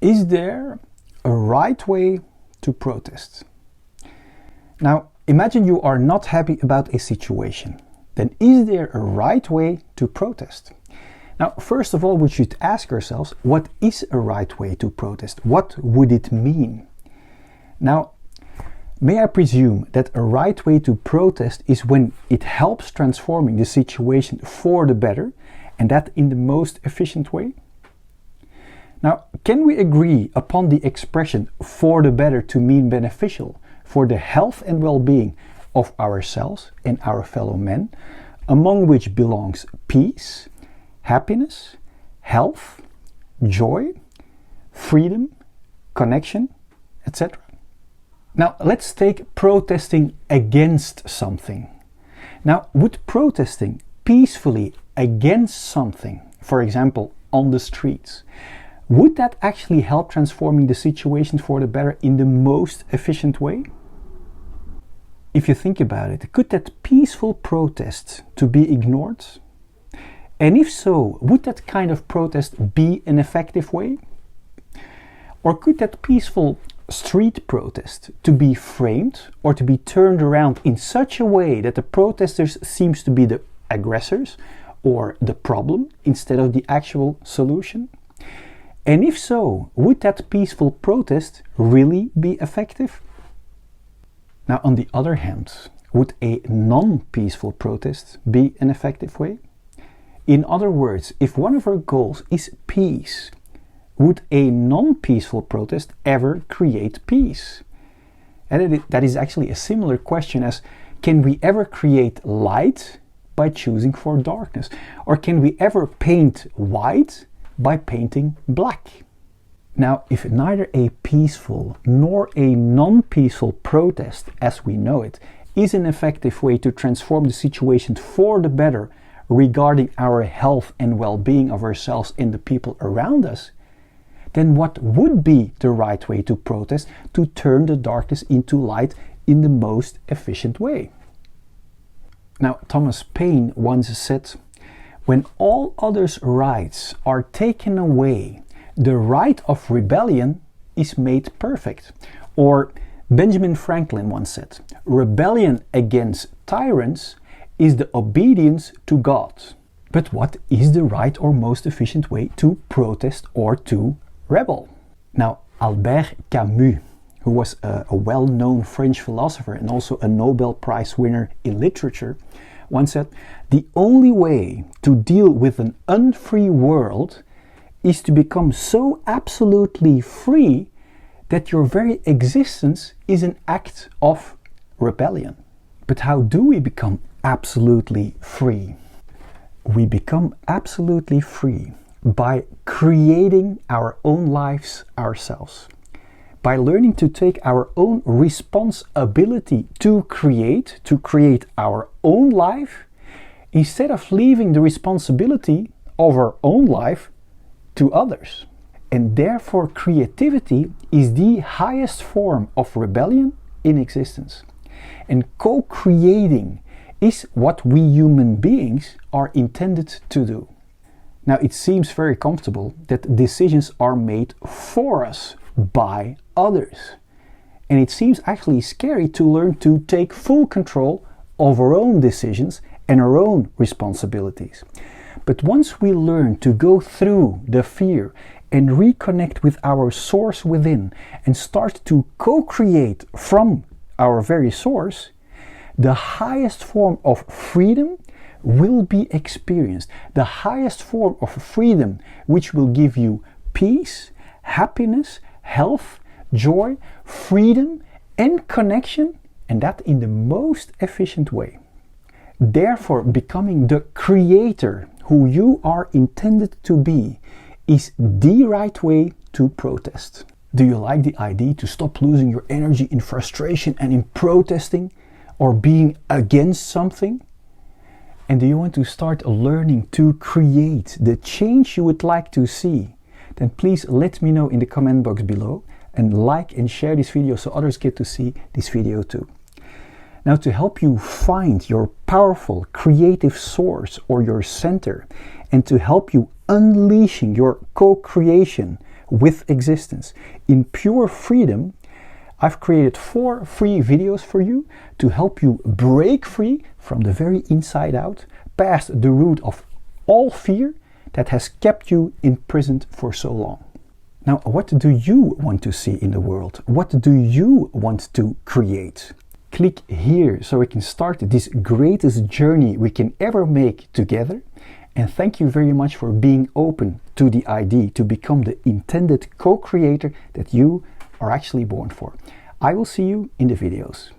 Is there a right way to protest? Now, imagine you are not happy about a situation. Then is there a right way to protest? Now, first of all, we should ask ourselves, what is a right way to protest? What would it mean? Now, may I presume that a right way to protest is when it helps transforming the situation for the better, and that in the most efficient way? Now, can we agree upon the expression for the better to mean beneficial for the health and well-being of ourselves and our fellow men, among which belongs peace, happiness, health, joy, freedom, connection, etc.? Now, let's take protesting against something. Now, would protesting peacefully against something, for example, on the streets, would that actually help transforming the situation for the better in the most efficient way? If you think about it, could that peaceful protest to be ignored? And if so, would that kind of protest be an effective way? Or could that peaceful street protest to be framed or to be turned around in such a way that the protesters seems to be the aggressors or the problem instead of the actual solution? And if so, would that peaceful protest really be effective? Now, on the other hand, would a non-peaceful protest be an effective way? In other words, if one of our goals is peace, would a non-peaceful protest ever create peace? And that is actually a similar question as, can we ever create light by choosing for darkness? Or can we ever paint white by painting black? Now, if neither a peaceful nor a non-peaceful protest, as we know it, is an effective way to transform the situation for the better regarding our health and well-being of ourselves and the people around us, then what would be the right way to protest to turn the darkness into light in the most efficient way? Now, Thomas Paine once said, "When all others' rights are taken away, the right of rebellion is made perfect." Or Benjamin Franklin once said, "Rebellion against tyrants is the obedience to God." But what is the right or most efficient way to protest or to rebel? Now, Albert Camus, who was a well-known French philosopher and also a Nobel Prize winner in literature, once said, "The only way to deal with an unfree world is to become so absolutely free that your very existence is an act of rebellion." But how do we become absolutely free? We become absolutely free by creating our own lives ourselves. By learning to take our own responsibility to create our own life, instead of leaving the responsibility of our own life to others. And therefore, creativity is the highest form of rebellion in existence. And co-creating is what we human beings are intended to do. Now, it seems very comfortable that decisions are made for us by others. And it seems actually scary to learn to take full control of our own decisions and our own responsibilities. But once we learn to go through the fear and reconnect with our source within and start to co-create from our very source, the highest form of freedom will be experienced. The highest form of freedom which will give you peace, happiness, health, joy, freedom and connection, and that in the most efficient way. Therefore, becoming the creator who you are intended to be is the right way to protest. Do you like the idea to stop losing your energy in frustration and in protesting or being against something? And do you want to start learning to create the change you would like to see? Then please let me know in the comment box below and like and share this video so others get to see this video too. Now, to help you find your powerful creative source or your center, and to help you unleashing your co-creation with existence. In pure freedom, I've created 4 free videos for you to help you break free from the very inside out, past the root of all fear that has kept you imprisoned for so long. Now, what do you want to see in the world? What do you want to create? Click here so we can start this greatest journey we can ever make together. And thank you very much for being open to the idea to become the intended co-creator that you are actually born for. I will see you in the videos.